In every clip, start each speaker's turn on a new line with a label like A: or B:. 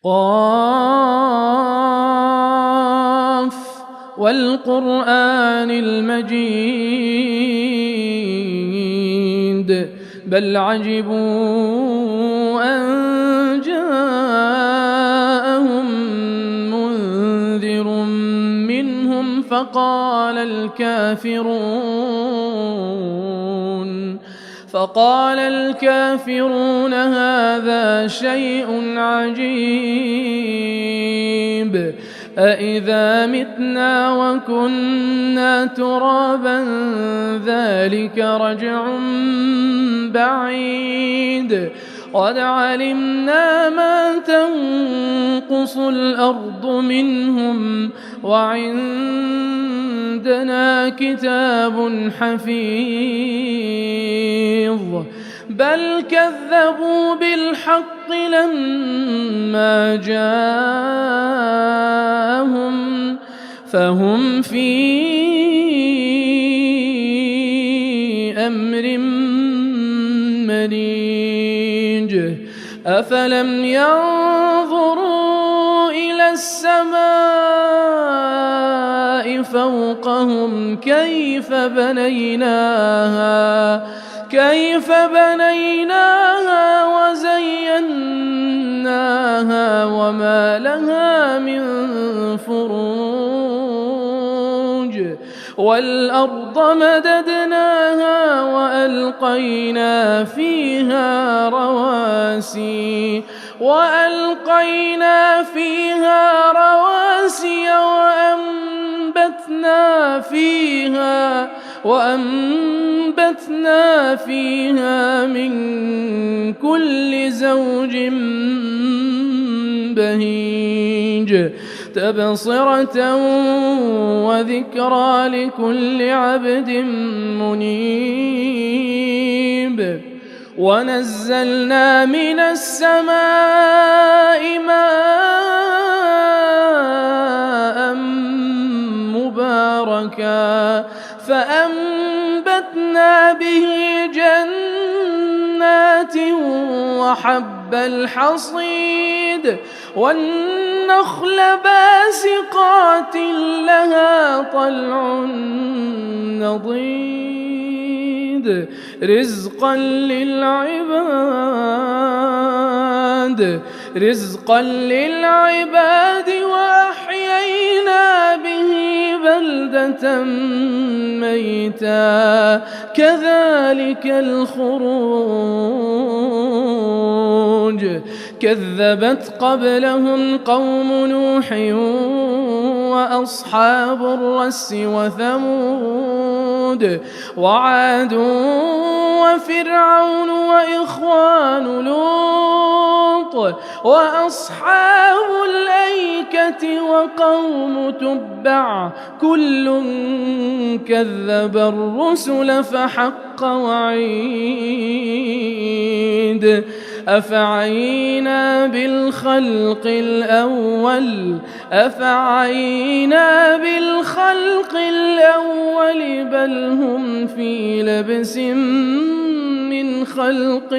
A: قاف والقرآن المجيد بل عجبوا أن جاءهم منذر منهم فقال الكافرون هذا شيء عجيب أإذا متنا وكنا ترابا ذلك رجع بعيد قد علمنا ما تنقص الأرض منهم وعندنا كتاب حفيظ بل كذبوا بالحق لما جاءهم فهم في أمر مريج أفلم ينظروا إلى السماء فوقهم كيف بنيناها وزيناها وما لها من فروج والأرض مددناها وألقينا فيها رواسي وأنبتنا فيها من كل زوج بهيج تبصرة وذكرى لكل عبد منيب ونزلنا من السماء ماء مباركا فأنبتنا به جنات وحب الحصيد والنخل باسقات لها طلع نضيد رزقا للعباد وأحيينا به بلدة ميتا كذلك الخروج كذبت قبلهم قوم نوح وأصحاب الرس وثمود وعاد وفرعون وإخوان لوط وأصحاب الأيكة وقوم تبع كل كذب الرسل فحق وعيد أفعينا بالخلق الأول بل هم في لبس من خلق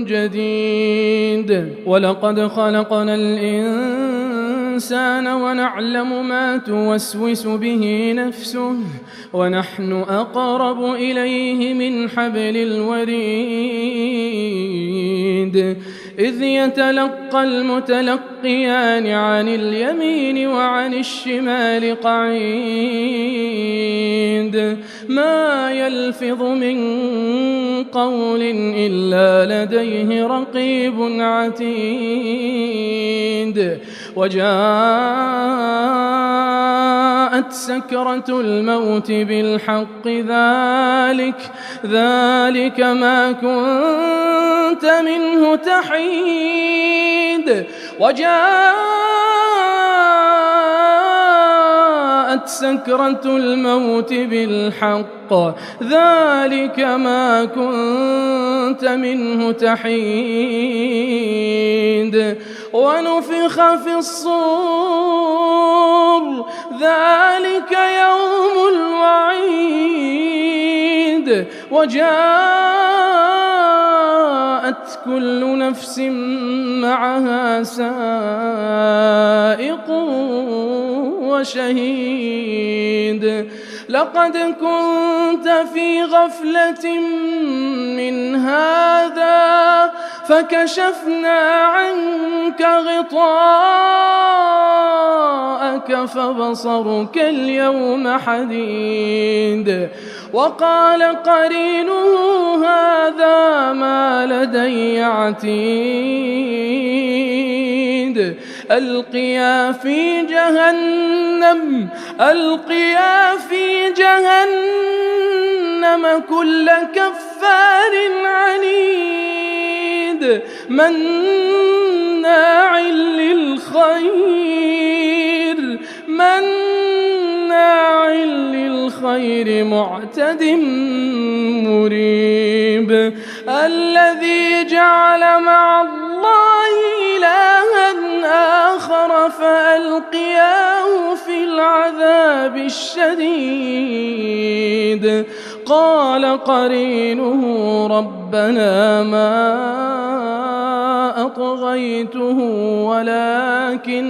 A: جديد ولقد خلقنا الإنسان ونعلم ما توسوس به نفسه ونحن أقرب إليه من حبل الوريد إذ يتلقى المتلقيان عن اليمين وعن الشمال قعيد ما يلفظ من قول إلا لديه رقيب عتيد وجاءت سكرة الموت بالحق ذلك ما كنت منه تحيد وجاءت سكرة الموت بالحق ذلك ما كنت منه تحيد ونفخ في الصور ذلك يوم الوعيد وجاءت كل نفس معها سائق وشهيد لقد كنت في غفلة من هذا فكشفنا عنك غطاءك فبصرك اليوم حديد وقال قرينه هذا ما لدي عتيد ألقيا في جهنم كل كفار عنيد مناع للخير معتد مريب الذي جعل مع الله إلها آخر فألقياه في العذاب الشديد قال قرينه ربنا ما أطغيته ولكن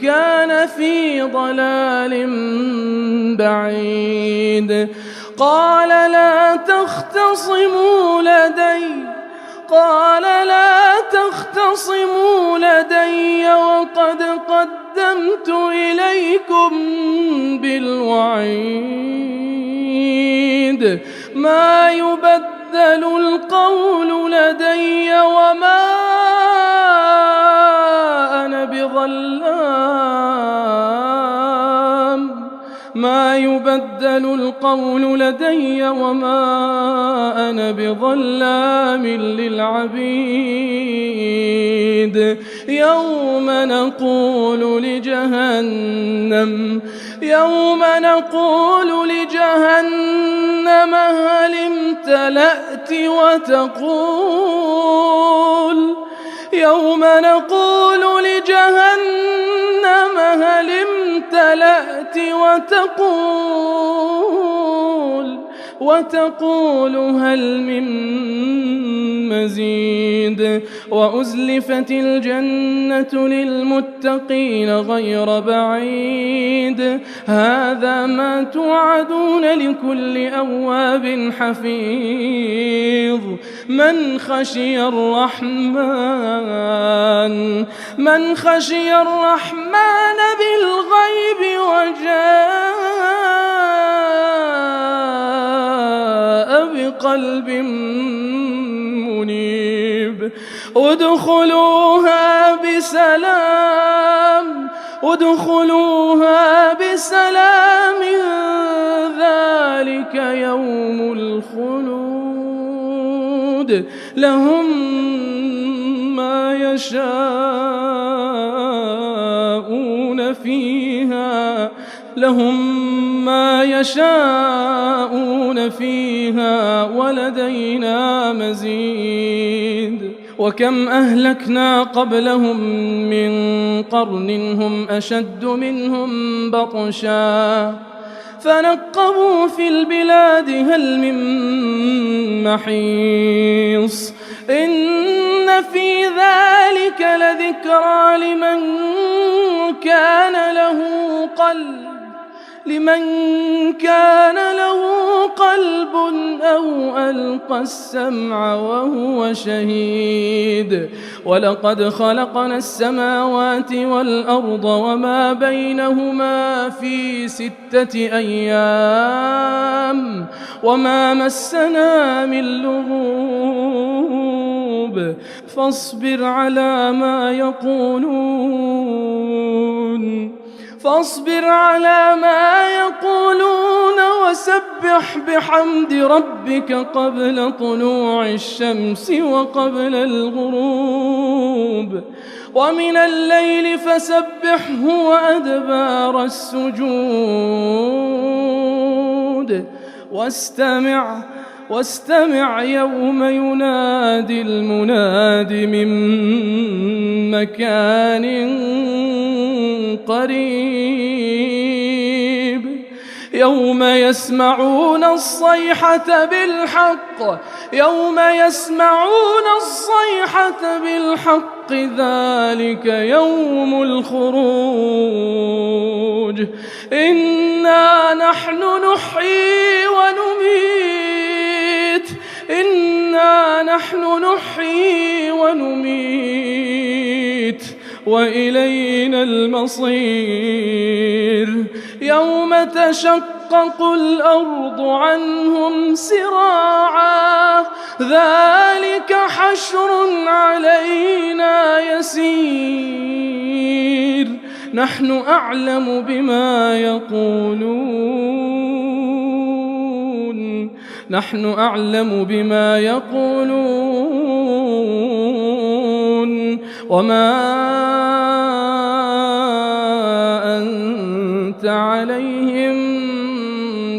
A: كان في ضلال بعيد قال لا تختصموا لدي وقد قدمت إليكم بالوعيد ما يبدل القول لدي وما أنا بظلام للعبيد يوم نقول لجهنم هل امتلأت وتقول هل من مزيد وأزلفت الجنة للمتقين غير بعيد هذا ما توعدون لكل أواب حفيظ من خشي الرحمن بالغيب وجاء بقلب منيب ادخلوها بسلام ذلك يوم الخلود لهم ما يشاءون فيها ولدينا مزيد وكم أهلكنا قبلهم من قرن هم أشد منهم بطشا فنقبوا في البلاد هل من محيص إن في ذلك لذكرى لمن كان له قلب أو ألقى السمع وهو شهيد ولقد خلقنا السماوات والأرض وما بينهما في 6 أيام وما مسنا من لغوب فاصبر على ما يقولون وسبح بحمد ربك قبل طلوع الشمس وقبل الغروب ومن الليل فسبحه وأدبار السجود واستمع يوم ينادي المناد من مكان قريب يوم يسمعون الصيحة بالحق يوم يسمعون الصيحة بالحق ذلك يوم الخروج إنا نحن نحيي ونميت وإلينا المصير يوم تشقق الأرض عنهم سراعا ذلك حشر علينا يسير نحن أعلم بما يقولون وما أنت عليهم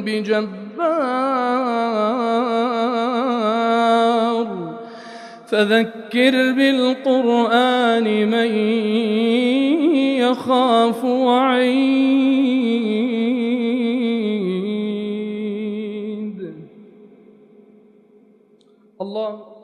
A: بجبار فذكر بالقرآن من يخاف وعيد الله